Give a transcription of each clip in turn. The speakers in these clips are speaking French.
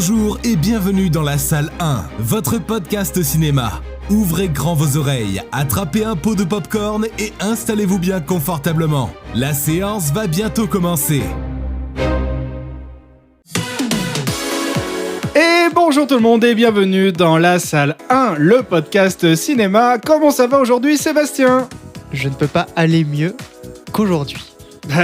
Bonjour et bienvenue dans la salle 1, votre podcast cinéma. Ouvrez grand vos oreilles, attrapez un pot de popcorn et installez-vous bien confortablement. La séance va bientôt commencer. Et bonjour tout le monde et bienvenue dans la salle 1, le podcast cinéma. Comment ça va aujourd'hui, Sébastien ? Je ne peux pas aller mieux qu'aujourd'hui.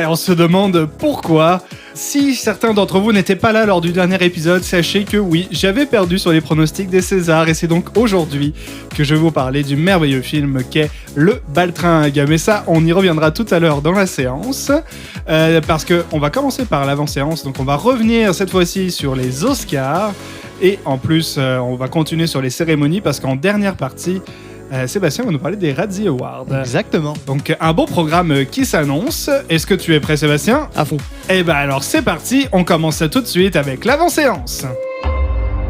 On se demande pourquoi. Si certains d'entre vous n'étaient pas là lors du dernier épisode, sachez que oui, j'avais perdu sur les pronostics des Césars et c'est donc aujourd'hui que je vais vous parler du merveilleux film qu'est Le Baltringue. Mais ça, on y reviendra tout à l'heure dans la séance, parce qu'on va commencer par l'avant-séance, donc on va revenir cette fois-ci sur les Oscars et en plus on va continuer sur les cérémonies parce qu'en dernière partie, Sébastien va nous parler des Razzie Awards. Exactement. Donc un beau programme qui s'annonce. Est-ce que tu es prêt, Sébastien ? À fond. Eh ben alors c'est parti, on commence ça tout de suite avec l'avant-séance.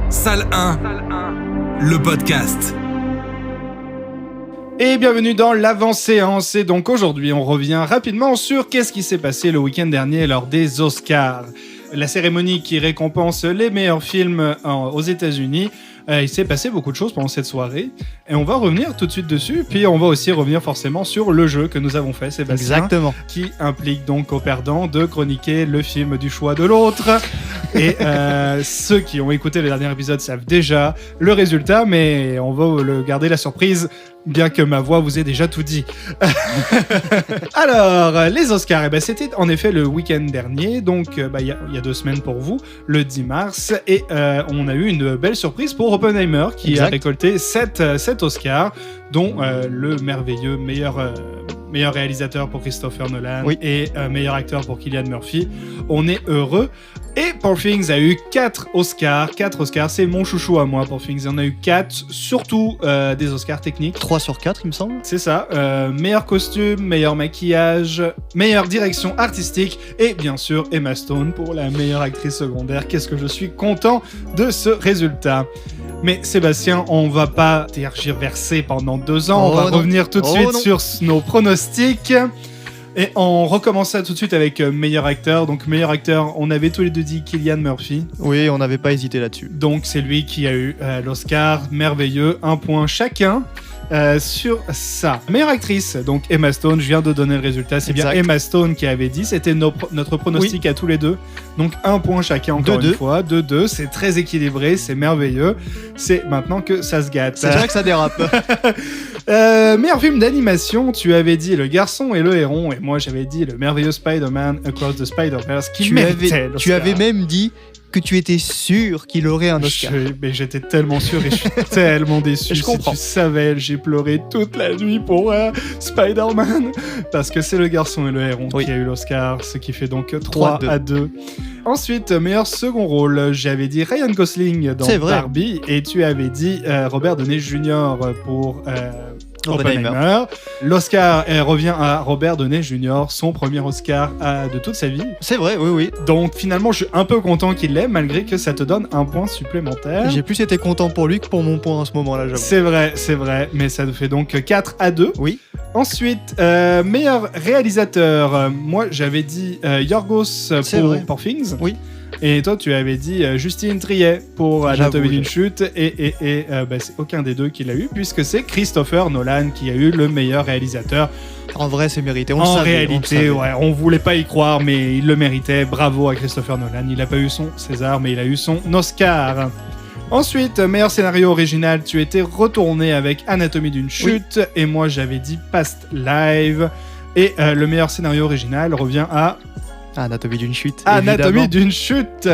Salle 1, le podcast. Et bienvenue dans l'avant-séance. Et donc aujourd'hui on revient rapidement sur qu'est-ce qui s'est passé le week-end dernier lors des Oscars. La cérémonie qui récompense les meilleurs films aux États-Unis. Il s'est passé beaucoup de choses pendant cette soirée et on va revenir tout de suite dessus. Puis on va aussi revenir forcément sur le jeu que nous avons fait, Sébastien. Exactement. Qui implique donc aux perdants de chroniquer le film du choix de l'autre. Et ceux qui ont écouté le dernier épisode savent déjà le résultat, mais on va le garder la surprise, bien que ma voix vous ait déjà tout dit. Alors, les Oscars, eh ben, c'était en effet le week-end dernier, donc il y a 2 semaines pour vous, le 10 mars, et on a eu une belle surprise pour Oppenheimer, qui a récolté 7 Oscars, dont le merveilleux meilleur réalisateur pour Christopher Nolan et meilleur acteur pour Cillian Murphy. On est heureux. Et Poor Things a eu 4 Oscars. 4 Oscars, c'est mon chouchou à moi, Poor Things. Il en a eu 4, surtout des Oscars techniques. 3 sur 4, il me semble. C'est ça. Meilleur costume, meilleur maquillage, meilleure direction artistique et bien sûr Emma Stone pour la meilleure actrice secondaire. Qu'est-ce que je suis content de ce résultat. Mais Sébastien, on va pas tergiverser pendant 2 ans. On va revenir tout de suite sur nos pronostics. Et on recommence ça tout de suite avec meilleur acteur. Donc meilleur acteur, on avait tous les deux dit Cillian Murphy. Oui, on n'avait pas hésité là-dessus. Donc c'est lui qui a eu l'Oscar, merveilleux, 1 point chacun. Sur ça. Meilleure actrice, donc Emma Stone, je viens de donner le résultat, c'est bien Emma Stone qui avait dit, c'était notre pronostic à tous les deux, donc 1 point chacun encore une fois, 2-2, c'est très équilibré, c'est merveilleux, c'est maintenant que ça se gâte. C'est vrai que ça dérape. Meilleur film d'animation, tu avais dit Le Garçon et le Héron, et moi j'avais dit le merveilleux Spider-Man Across the Spider-Verse qui méritait l'Oscar. Tu avais même dit que tu étais sûr qu'il aurait un Oscar. Mais j'étais tellement sûr et je suis tellement déçu. Je comprends. Si tu savais, j'ai pleuré toute la nuit pour Spider-Man parce que c'est Le Garçon et le Héron qui a eu l'Oscar, ce qui fait donc 3-2. Ensuite, meilleur second rôle, j'avais dit Ryan Gosling dans Barbie et tu avais dit Robert Downey Jr. pour Oppenheimer. L'Oscar revient à Robert Downey Jr., son premier Oscar de toute sa vie. C'est vrai, oui. Donc finalement, je suis un peu content qu'il l'ait, malgré que ça te donne 1 point supplémentaire. J'ai plus été content pour lui que pour mon point à ce moment-là, j'avoue. C'est vrai, mais ça nous fait donc 4-2. Oui. Ensuite, meilleur réalisateur. Moi, j'avais dit Yorgos pour Poor Things. Oui. Et toi, tu avais dit Justine Triet pour Anatomie d'une chute. Et c'est aucun des deux qui l'a eu, puisque c'est Christopher Nolan qui a eu le meilleur réalisateur. En vrai, c'est mérité. En réalité, on voulait pas y croire, mais il le méritait. Bravo à Christopher Nolan. Il n'a pas eu son César, mais il a eu son Oscar. Ensuite, meilleur scénario original, tu étais retourné avec Anatomie d'une chute. Et moi, j'avais dit Past Live. Et le meilleur scénario original revient à... Anatomie d'une chute. Anatomie d'une chute.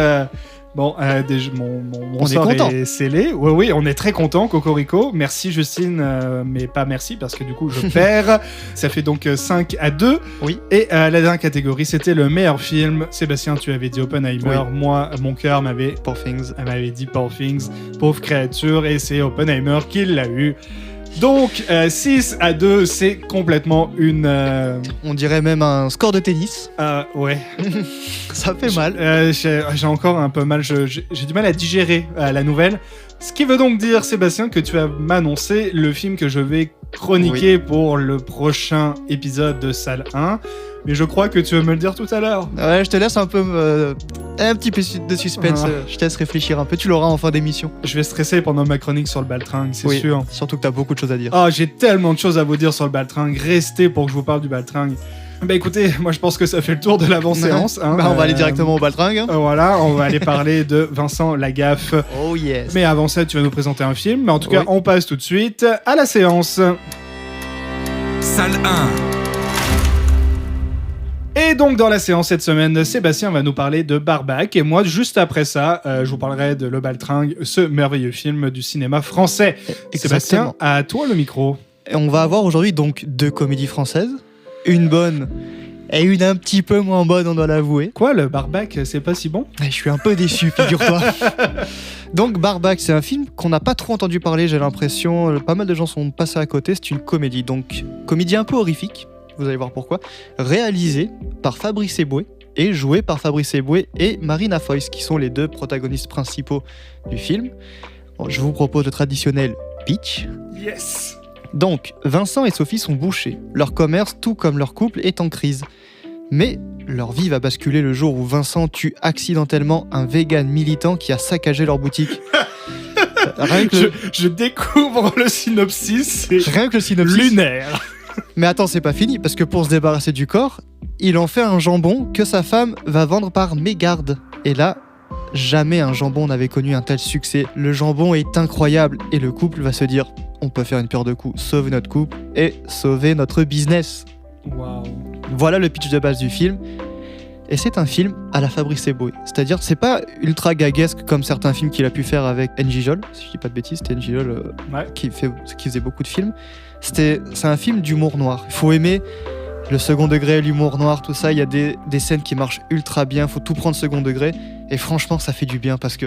Bon, mon sort est scellé. Oui, on est très content, Cocorico. Merci Justine, mais pas merci parce que du coup je perds. Ça fait donc 5-2. Oui. Et la dernière catégorie, c'était le meilleur film. Sébastien, tu avais dit Oppenheimer. Moi, mon cœur m'avait dit Poor Things, pauvre créature, et c'est Oppenheimer qui l'a eu. Donc 6-2, c'est complètement une... On dirait même un score de tennis. Ouais. Ça fait mal. J'ai encore un peu mal, j'ai du mal à digérer la nouvelle. Ce qui veut donc dire, Sébastien, que tu vas m'annoncer le film que je vais chroniquer pour le prochain épisode de Salle 1. mais je crois que tu veux me le dire tout à l'heure. Ouais, je te laisse un peu un petit peu de suspense. Je te laisse réfléchir un peu. Tu l'auras en fin d'émission. Je vais stresser pendant ma chronique sur le baltringue, c'est Oui, sûr. surtout que t'as beaucoup de choses à dire. Oh, j'ai tellement de choses à vous dire sur le baltringue. Restez pour que je vous parle du baltringue. Bah écoutez, moi je pense que ça fait le tour de l'avant-séance. Hein. Bah, on va aller directement au baltringue. Hein. Voilà, on va aller parler de Vincent Lagaffe. Oh yes. Mais avant ça, tu vas nous présenter un film. Mais en tout cas, Oui. on passe tout de suite à la séance. Salle 1. Et donc dans la séance cette semaine, Sébastien va nous parler de Barbac. Et moi, juste après ça, je vous parlerai de Le Baltringue, ce merveilleux film du cinéma français. Sébastien, à toi le micro. Et on va avoir aujourd'hui donc 2 comédies françaises. Une bonne et une un petit peu moins bonne, on doit l'avouer. Quoi, le Barbac, c'est pas si bon? Je suis un peu déçu, figure-toi. Donc Barbac, c'est un film qu'on n'a pas trop entendu parler, j'ai l'impression. Pas mal de gens sont passés à côté. C'est une comédie, donc comédie un peu horrifique. Vous allez voir pourquoi. Réalisée par Fabrice Eboué et jouée par Fabrice Eboué et Marina Foïs, qui sont les 2 protagonistes principaux du film. Bon, je vous propose le traditionnel pitch. Yes. Donc, Vincent et Sophie sont bouchés. Leur commerce, tout comme leur couple, est en crise. Mais leur vie va basculer le jour où Vincent tue accidentellement un vegan militant qui a saccagé leur boutique. Rien que Je découvre le synopsis, c'est rien que le synopsis. lunaire. Mais attends, c'est pas fini, parce que pour se débarrasser du corps, il en fait un jambon que sa femme va vendre par mégarde. Et là, jamais un jambon n'avait connu un tel succès. Le jambon est incroyable et le couple va se dire on peut faire une paire de coups, sauver notre couple et sauver notre business. Waouh. Voilà le pitch de base du film. Et c'est un film à la Fabrice Eboué. C'est-à-dire, c'est pas ultra gaguesque comme certains films qu'il a pu faire avec N'Jijol. Si je dis pas de bêtises, c'était N'Jijol Ouais. qui faisait beaucoup de films. C'est un film d'humour noir. Il faut aimer le second degré, l'humour noir, tout ça. Il y a des scènes qui marchent ultra bien. Il faut tout prendre second degré. Et franchement, ça fait du bien parce que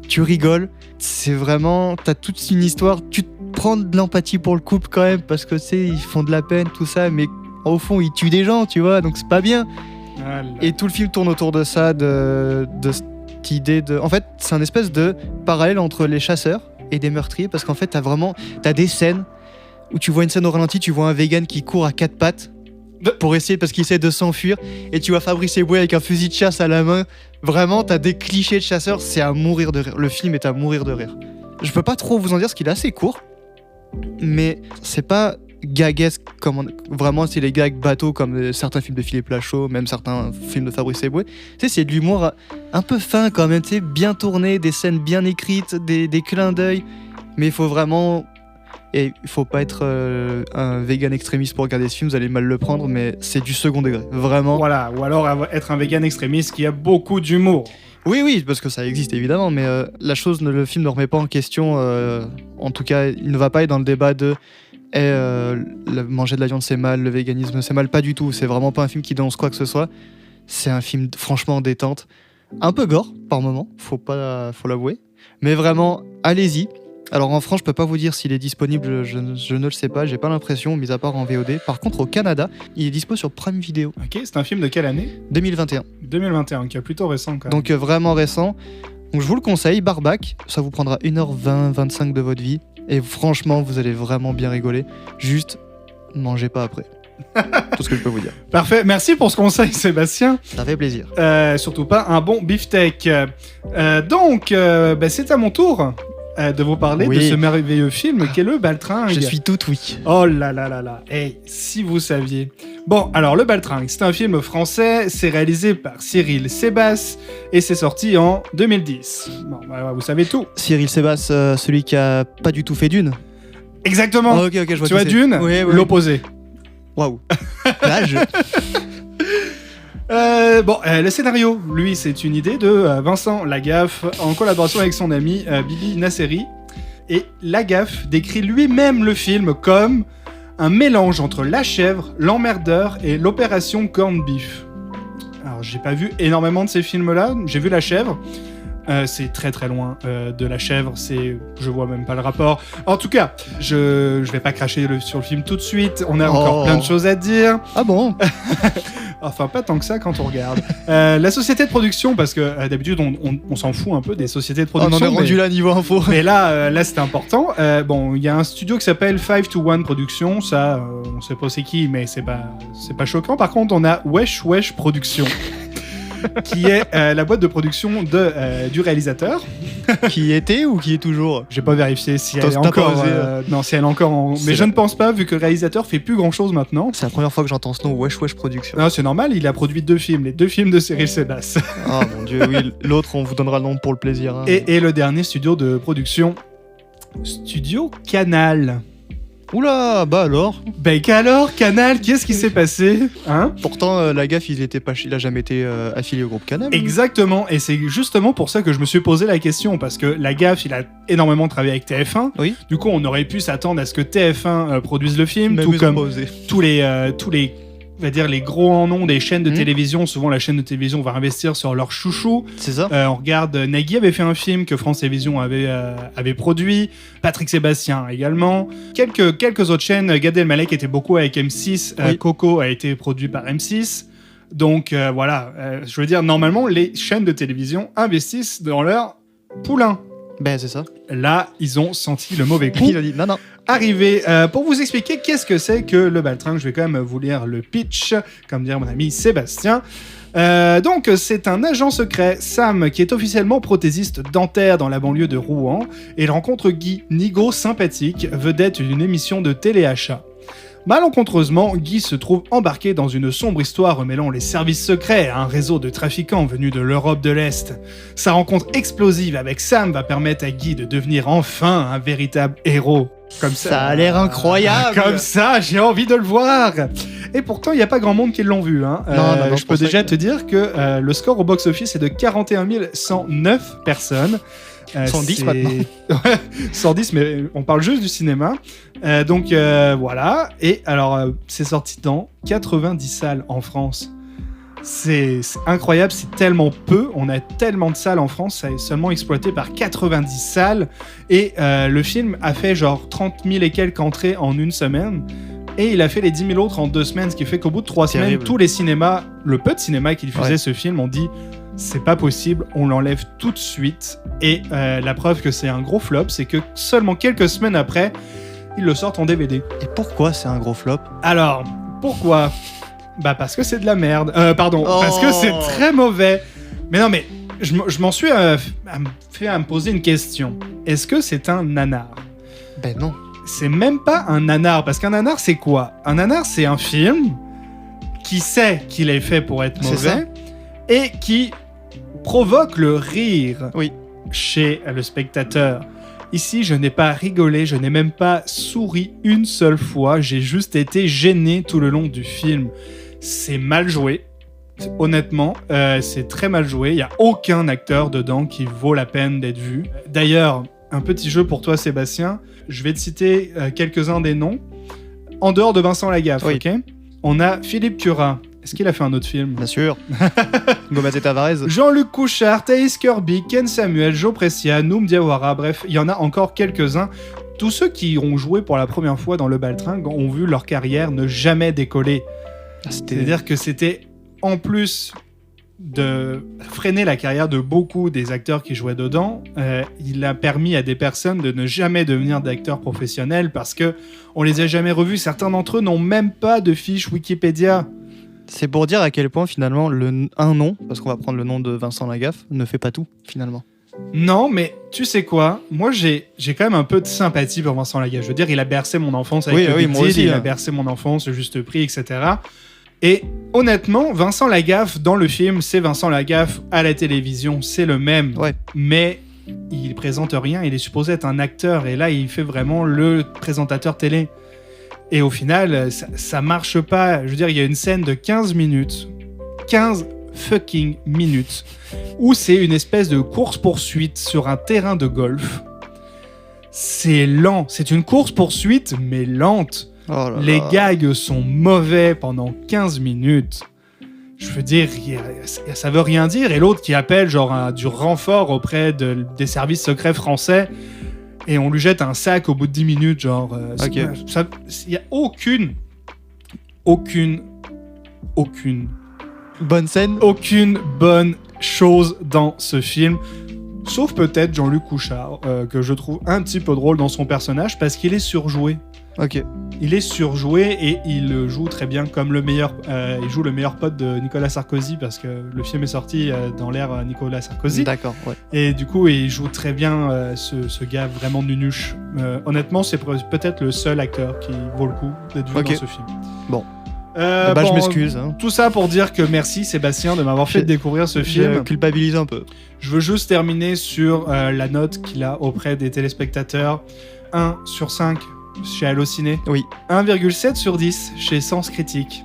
tu rigoles. C'est vraiment... T'as toute une histoire. Tu te prends de l'empathie pour le couple quand même parce que, tu sais, ils font de la peine, tout ça. Mais au fond, ils tuent des gens, tu vois. Donc, c'est pas bien. Voilà. Et tout le film tourne autour de ça, de cette idée de... En fait, c'est un espèce de parallèle entre les chasseurs et des meurtriers, parce qu'en fait, t'as des scènes où tu vois une scène au ralenti, tu vois un vegan qui court à 4 pattes pour essayer, parce qu'il essaie de s'enfuir, et tu vois Fabrice Eboué avec un fusil de chasse à la main. Vraiment, t'as des clichés de chasseurs, c'est à mourir de rire. Le film est à mourir de rire. Je peux pas trop vous en dire, parce qu'il est assez court, mais c'est pas gaguesque vraiment c'est les gags bateaux comme certains films de Philippe Lachaud, même certains films de Fabrice Eboué. Tu sais, c'est de l'humour un peu fin quand même, tu sais, bien tourné, des scènes bien écrites, des clins d'œil, mais il faut vraiment... Et il faut pas être un vegan extrémiste pour regarder ce film, vous allez mal le prendre, mais c'est du second degré, vraiment. Voilà, ou alors être un vegan extrémiste qui a beaucoup d'humour. Oui, parce que ça existe évidemment, mais le film ne remet pas en question, en tout cas, il ne va pas être dans le débat de manger de la viande c'est mal, le véganisme c'est mal, pas du tout, c'est vraiment pas un film qui dénonce quoi que ce soit, c'est un film franchement détente, un peu gore par moment, faut l'avouer, mais vraiment, allez-y. Alors en France, je peux pas vous dire s'il est disponible, je ne le sais pas, j'ai pas l'impression, mis à part en VOD. Par contre, au Canada, il est dispo sur Prime Video. Ok, c'est un film de quelle année? 2021. 2021, qui est plutôt récent quand même. Donc vraiment récent. Donc je vous le conseille, Barbac, ça vous prendra 1h20, 25 de votre vie. Et franchement, vous allez vraiment bien rigoler. Juste, mangez pas après. Tout ce que je peux vous dire. Parfait, merci pour ce conseil Sébastien. Ça fait plaisir. Surtout pas un bon beefsteak. Donc, c'est à mon tour de vous parler de ce merveilleux film qu'est Le Baltringue. Je suis tout oui. Oh là là là là. Hey, si vous saviez. Bon, alors Le Baltringue, c'est un film français, c'est réalisé par Cyril Sebas et c'est sorti en 2010. Bon, vous savez tout. Cyril Sebas, celui qui a pas du tout fait Dune. Exactement. Oh, ok, je vois tu vois Dune, oui. L'opposé. Waouh. Là, le scénario, lui, c'est une idée de Vincent Lagaffe en collaboration avec son ami Bibi Nasseri. Et Lagaffe décrit lui-même le film comme un mélange entre La Chèvre, L'Emmerdeur et l'Opération Corned Beef. Alors, j'ai pas vu énormément de ces films-là. J'ai vu La Chèvre. C'est très très loin de La Chèvre, je vois même pas le rapport. En tout cas, je vais pas cracher sur le film tout de suite, on a encore plein de choses à dire. Ah bon? Enfin, pas tant que ça quand on regarde. La société de production, parce que d'habitude, on s'en fout un peu des sociétés de On production. en est rendu là niveau info. Mais là c'était important. Bon, il y a un studio qui s'appelle 5-to-1 Productions. Ça, on sait pas c'est qui, mais c'est pas choquant. Par contre, on a Wesh Wesh Productions, qui est la boîte de production du réalisateur. Qui était ou qui est toujours? J'ai pas vérifié si elle est T'as pas encore. osé, Non, si elle est encore en. C'est Mais je la- ne pense pas, vu que le réalisateur fait plus grand chose maintenant. C'est la première fois que j'entends ce nom, Wesh Wesh Production. Non, c'est normal, il a produit 2 films, les 2 films de Cyril Sébastien. Ah mon dieu, oui, l'autre on vous donnera le nom pour le plaisir. Hein. Et le dernier studio de production, Studio Canal. Oula, bah alors. Ben qu'alors, Canal, qu'est-ce qui s'est passé, hein? Pourtant, la gaffe, il a jamais été affilié au groupe Canal. Exactement, et c'est justement pour ça que je me suis posé la question, parce que la gaffe, il a énormément travaillé avec TF1. Oui. Du coup, on aurait pu s'attendre à ce que TF1 produise le film, Même tout ils ont comme pas osé. tous les, on va dire les gros en nom des chaînes de Mhm. télévision. Souvent, la chaîne de télévision va investir sur leurs chouchous. C'est ça. On regarde, Nagui avait fait un film que France Télévisions avait produit, Patrick Sébastien également. Quelques autres chaînes, Gad Elmaleh était beaucoup avec M6, Oui. Coco a été produit par M6. Donc voilà, je veux dire, normalement, les chaînes de télévision investissent dans leur poulain. Ben c'est ça. Là, ils ont senti le mauvais coup. Il a dit non, non. Arrivé, pour vous expliquer qu'est-ce que c'est que le Baltringue, je vais quand même vous lire le pitch, comme dirait mon ami Sébastien. Donc, c'est un agent secret, Sam, qui est officiellement prothésiste dentaire dans la banlieue de Rouen, et il rencontre Guy, nigo sympathique, vedette d'une émission de téléachat. Malencontreusement, Guy se trouve embarqué dans une sombre histoire remêlant les services secrets à un réseau de trafiquants venus de l'Europe de l'Est. Sa rencontre explosive avec Sam va permettre à Guy de devenir enfin un véritable héros. Comme Ça a l'air incroyable. Comme ça, j'ai envie de le voir. Et pourtant, il n'y a pas grand monde qui l'ont vu. Hein. Non, je peux déjà te dire que le score au box-office est de 41 109 personnes. 110 c'est- maintenant. Ouais, 110, mais on parle juste du cinéma. Donc voilà. Et alors, c'est sorti dans 90 salles en France. C'est incroyable, c'est tellement peu. On a tellement de salles en France, ça est seulement exploité par 90 salles. Et le film a fait genre 30 000 et quelques entrées en une semaine. Et il a fait les 10 000 autres en 2 semaines, ce qui fait qu'au bout de 3 semaines, Terrible. tous les cinémas, le peu de cinémas qui diffusaient Ouais. ce film, ont dit c'est pas possible, on l'enlève tout de suite. Et la preuve que c'est un gros flop, c'est que seulement quelques semaines après, ils le sortent en DVD. Et pourquoi c'est un gros flop? Alors, pourquoi? Bah parce que c'est de la merde. Pardon, Oh. parce que c'est très mauvais. Mais non, mais je m'en suis fait à me poser une question. Est-ce que c'est un nanar? Ben non. C'est même pas un nanar, parce qu'un nanar, c'est quoi? Un nanar, c'est un film qui sait qu'il est fait pour être C'est mauvais et qui provoque le rire Oui. chez le spectateur. Ici, je n'ai pas rigolé, je n'ai même pas souri une seule fois, j'ai juste été gêné tout le long du film. C'est mal joué, honnêtement, c'est très mal joué, il n'y a aucun acteur dedans qui vaut la peine d'être vu. D'ailleurs, un petit jeu pour toi Sébastien, je vais te citer quelques-uns des noms. En dehors de Vincent Lagaffe, Oui. ok? On a Philippe Curat. Est-ce qu'il a fait un autre film? Bien sûr. Gomez et Tavares. Jean-Luc Couchard, Thaïs Kirby, Ken Samuel, Joe Pressia, Noum Diawara, bref, il y en a encore quelques-uns. Tous ceux qui ont joué pour la première fois dans le Baltringue ont vu leur carrière ne jamais décoller. C'est-à-dire que c'était, en plus de freiner la carrière de beaucoup des acteurs qui jouaient dedans, il a permis à des personnes de ne jamais devenir d'acteurs professionnels parce que on les a jamais revus. Certains d'entre eux n'ont même pas de fiche Wikipédia. C'est pour dire à quel point finalement un nom, parce qu'on va prendre le nom de Vincent Lagaffe, ne fait pas tout finalement. Non, mais tu sais quoi? Moi, j'ai quand même un peu de sympathie pour Vincent Lagaffe. Je veux dire, il a bercé mon enfance avec le Big moi Deal, aussi, il hein. a bercé mon enfance, le Juste Prix, etc. Et honnêtement, Vincent Lagaffe, dans le film, c'est Vincent Lagaffe. À la télévision, c'est le même. Ouais. Mais il présente rien, il est supposé être un acteur. Et là, il fait vraiment le présentateur télé. Et au final, ça marche pas. Je veux dire, il y a une scène de 15 minutes. 15 fucking minutes. Où c'est une espèce de course-poursuite sur un terrain de golf. C'est lent. C'est une course-poursuite, mais lente. Oh là Les là. gags sont mauvais pendant 15 minutes. Je veux dire, ça veut rien dire. Et l'autre qui appelle genre du renfort auprès des services secrets français et on lui jette un sac au bout de 10 minutes. Genre, Ok. il n'y a aucune bonne scène. Aucune bonne chose dans ce film. Sauf peut-être Jean-Luc Couchard, que je trouve un petit peu drôle dans son personnage parce qu'il est surjoué. Ok. Il est surjoué et il joue très bien comme le meilleur. Il joue le meilleur pote de Nicolas Sarkozy parce que le film est sorti dans l'ère Nicolas Sarkozy. D'accord, ouais. Et du coup, il joue très bien ce gars vraiment nunuche. Honnêtement, c'est peut-être le seul acteur qui vaut le coup d'être vu Ok. dans ce film. Bon. Bon, je m'excuse. Hein. Tout ça pour dire que merci Sébastien de m'avoir fait J'ai- découvrir ce Je film. culpabilise un peu. Je veux juste terminer sur la note qu'il a auprès des téléspectateurs. 1 sur 5 chez Allociné. Oui. 1,7 sur 10 chez Sens Critique.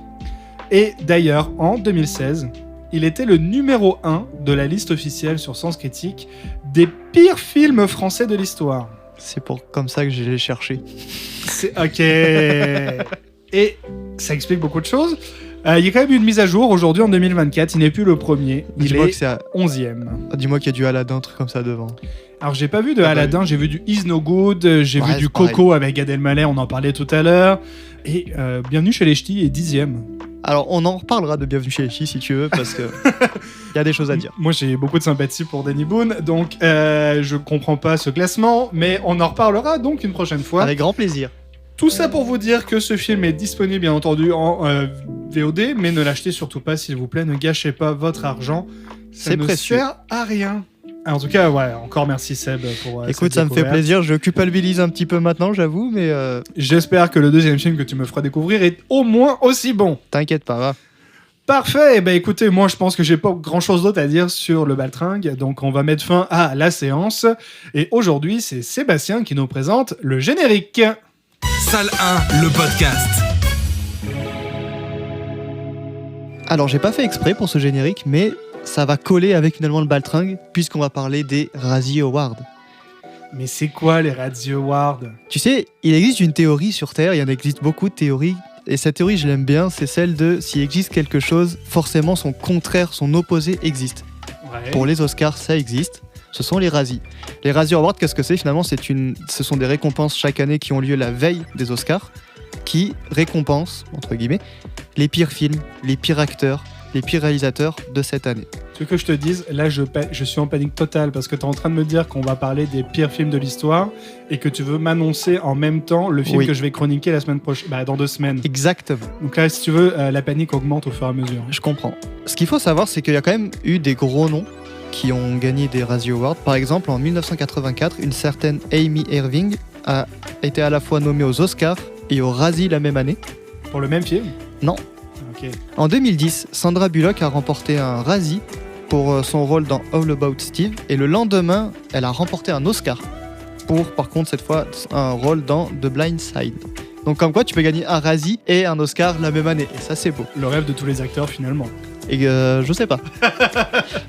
Et d'ailleurs, en 2016, il était le numéro 1 de la liste officielle sur Sens Critique des pires films français de l'histoire. C'est comme ça que je l'ai cherché. C'est ok. Et ça explique beaucoup de choses. Il y a quand même eu une mise à jour aujourd'hui en 2024. Il n'est plus le premier. Il Dis-moi est que c'est 11e. Dis-moi qu'il y a du Aladdin, un truc comme ça devant. Alors j'ai pas vu de Ah bah Aladdin, j'ai vu du Is No Good, j'ai Ouais, vu du c'est pareil. Coco avec Gad Elmaleh, on en parlait tout à l'heure. Et Bienvenue chez les Ch'tis est 10e. Alors, on en reparlera de Bienvenue chez les Ch'tis si tu veux, parce que il y a des choses à dire. Moi j'ai beaucoup de sympathie pour Danny Boone, donc je comprends pas ce classement, mais on en reparlera donc une prochaine fois. Avec grand plaisir. Tout ça pour vous dire que ce film est disponible bien entendu en VOD, mais ne l'achetez surtout pas s'il vous plaît, ne gâchez pas votre argent, ça C'est ne précieux. sert à rien. En tout cas, ouais, encore merci Seb pour Écoute, cette ça me fait découverte. plaisir. Je culpabilise un petit peu maintenant, j'avoue, mais J'espère que le deuxième film que tu me feras découvrir est au moins aussi bon. t'inquiète pas, va. Parfait, bah écoutez, moi je pense que j'ai pas grand chose d'autre à dire sur le Baltringue, donc on va mettre fin à la séance. Et aujourd'hui, c'est Sébastien qui nous présente le générique. Salle 1, le podcast. Alors, j'ai pas fait exprès pour ce générique, mais ça va coller avec finalement le baltringue, puisqu'on va parler des Razzie Awards. Mais c'est quoi les Radio Awards? Tu sais, il existe une théorie sur Terre, il y en existe beaucoup de théories, et cette théorie, je l'aime bien, c'est celle de s'il existe quelque chose, forcément son contraire, son opposé existe. Ouais. Pour les Oscars, ça existe. Ce sont les Razzie. Les Razzie Awards, qu'est-ce que c'est finalement? Ce sont des récompenses chaque année qui ont lieu la veille des Oscars, qui récompensent, entre guillemets, les pires films, les pires acteurs, les pires réalisateurs de cette année. Ce que je te dise, là je suis en panique totale parce que tu es en train de me dire qu'on va parler des pires films de l'histoire et que tu veux m'annoncer en même temps le film Oui. que je vais chroniquer la semaine prochaine, dans 2 semaines. Exactement. Donc là, si tu veux, la panique augmente au fur et à mesure. Je comprends. Ce qu'il faut savoir, c'est qu'il y a quand même eu des gros noms qui ont gagné des Razzie Awards. Par exemple, en 1984, une certaine Amy Irving a été à la fois nommée aux Oscars et aux Razzie la même année. Pour le même film? Non. Ok. En 2010, Sandra Bullock a remporté un Razzie pour son rôle dans All About Steve, et le lendemain, elle a remporté un Oscar pour, par contre, cette fois, un rôle dans The Blind Side. Donc comme quoi, tu peux gagner un Razzie et un Oscar la même année, et ça c'est beau. Le rêve de tous les acteurs finalement. Et je sais pas.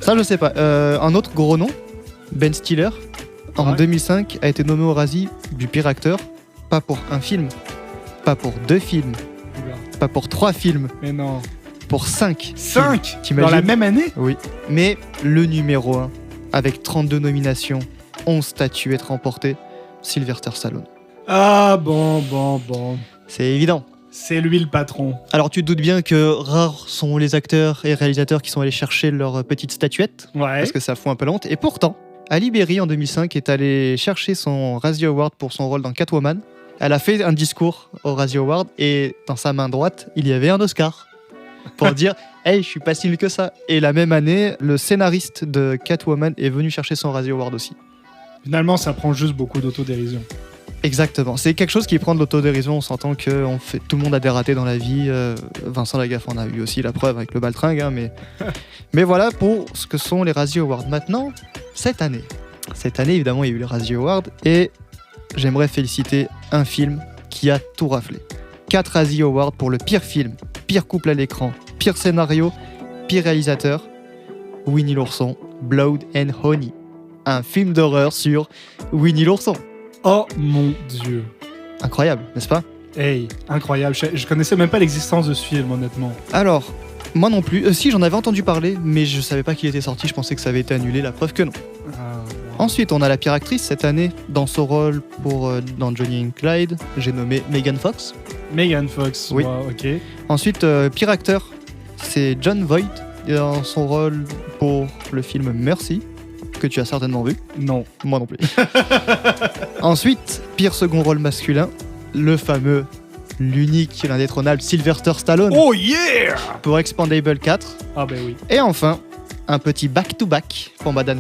Ça, je sais pas. Un autre gros nom, Ben Stiller, en Ouais. 2005, a été nommé au Razzie du pire acteur, pas pour un film, pas pour 2 films, pas pour 3 films, Mais non. pour 5. 5 T'imagines? dans la même année? Oui. Mais le numéro 1, avec 32 nominations, 11 statuettes remportées, Sylvester Stallone. Ah bon. C'est évident. C'est lui le patron. Alors tu te doutes bien que rares sont les acteurs et réalisateurs qui sont allés chercher leur petite statuette, Ouais. parce que ça fout un peu la honte. Et pourtant, Ali Berry en 2005 est allée chercher son Razzie Award pour son rôle dans Catwoman. Elle a fait un discours au Razzie Award et dans sa main droite, il y avait un Oscar pour dire hey, je suis pas si nul que ça. Et la même année, le scénariste de Catwoman est venu chercher son Razzie Award aussi. Finalement, ça prend juste beaucoup d'autodérision. Exactement. C'est quelque chose qui prend de l'autodérision. On s'entend que tout le monde a des ratés dans la vie. Vincent Lagaffe en a eu aussi la preuve avec le baltringue. Hein, mais voilà pour ce que sont les Razzie Awards. Maintenant, cette année, évidemment, il y a eu les Razzie Awards. Et j'aimerais féliciter un film qui a tout raflé. 4 Razzie Awards pour le pire film, pire couple à l'écran, pire scénario, pire réalisateur. Winnie l'ourson, Blood and Honey. Un film d'horreur sur Winnie l'ourson. Oh mon dieu. Incroyable, n'est-ce pas? Hey, incroyable. Je connaissais même pas l'existence de ce film, honnêtement. Alors, moi non plus. Si, j'en avais entendu parler, mais je savais pas qu'il était sorti. Je pensais que ça avait été annulé, la preuve que non. Ensuite, on a la pire actrice cette année dans son rôle dans Johnny and Clyde. J'ai nommé Megan Fox. Megan Fox. Oui. Wow, ok. Ensuite, pire acteur, c'est John Voight dans son rôle pour le film Mercy, que tu as certainement vu. Non. Moi non plus. Ensuite, pire second rôle masculin, le fameux, l'unique, l'indétrônable Sylvester Stallone Oh yeah! pour Expandable 4. Ah ben oui. Et enfin, un petit back-to-back pour Madame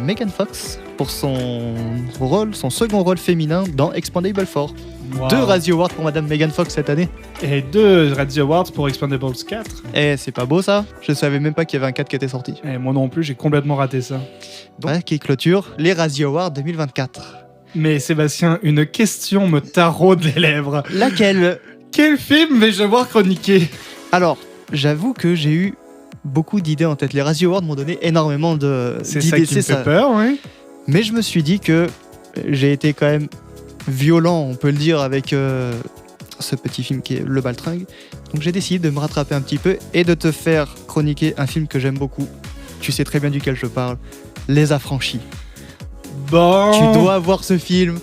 Megan Fox pour son rôle, son second rôle féminin dans Expandable 4. Wow. 2 Razzie Awards pour Madame Megan Fox cette année. Et 2 Razzie Awards pour Expendables 4. Eh, c'est pas beau ça? Je savais même pas qu'il y avait un 4 qui était sorti. Et moi non plus, j'ai complètement raté ça. Donc, qui clôture les Razzie Awards 2024. Mais Sébastien, une question me taraude les lèvres. Laquelle? Quel film vais-je voir chroniquer? Alors, j'avoue que j'ai eu beaucoup d'idées en tête. Les Razzie Awards m'ont donné énormément C'est ça d'idées. qui me fait peur, oui. Mais je me suis dit que j'ai été quand même violent, on peut le dire, avec ce petit film qui est Le Baltringue. Donc j'ai décidé de me rattraper un petit peu et de te faire chroniquer un film que j'aime beaucoup. Tu sais très bien duquel je parle. Les Affranchis. Bon. Tu dois voir ce film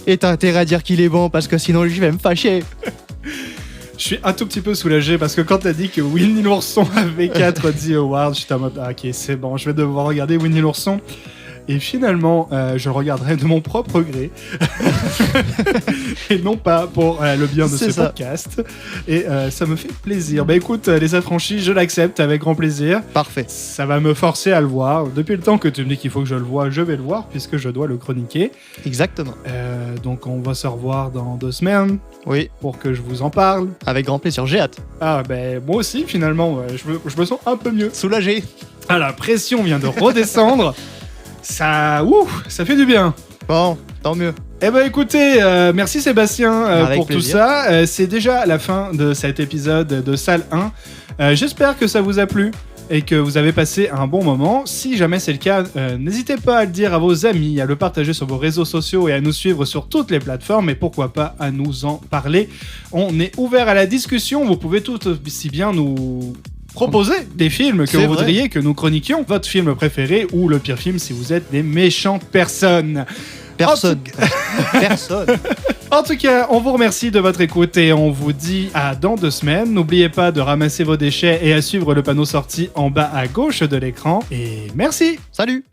et t'as intérêt à dire qu'il est bon parce que sinon je vais me fâcher. Je suis un tout petit peu soulagé parce que quand t'as dit que Winnie l'ourson avait 4 Razzie Awards, j'étais en mode ah, ok, c'est bon, je vais devoir regarder Winnie l'ourson. Et finalement, je le regarderai de mon propre gré. Et non pas pour le bien de C'est ce ça. podcast. Et ça me fait plaisir. Bah écoute, Les Affranchis, je l'accepte avec grand plaisir. Parfait. Ça va me forcer à le voir. Depuis le temps que tu me dis qu'il faut que je le voie, je vais le voir puisque je dois le chroniquer. Exactement. Donc on va se revoir dans 2 semaines Oui, pour que je vous en parle. avec grand plaisir. J'ai hâte. Ah ben moi aussi finalement, ouais, je me sens un peu mieux. Soulagé. Ah la pression vient de redescendre. Ça fait du bien. Bon, tant mieux. Eh ben écoutez, merci Sébastien Avec pour plaisir. tout ça. C'est déjà la fin de cet épisode de Salle 1. J'espère que ça vous a plu et que vous avez passé un bon moment. Si jamais c'est le cas, n'hésitez pas à le dire à vos amis, à le partager sur vos réseaux sociaux et à nous suivre sur toutes les plateformes et pourquoi pas à nous en parler. On est ouvert à la discussion, vous pouvez tout aussi bien nous proposer des films que C'est vous vrai. voudriez que nous chroniquions, votre film préféré ou le pire film si vous êtes des méchantes personnes. Personne. Personne. En tout cas, on vous remercie de votre écoute et on vous dit à dans 2 semaines. N'oubliez pas de ramasser vos déchets et à suivre le panneau sortie en bas à gauche de l'écran. Et merci! Salut.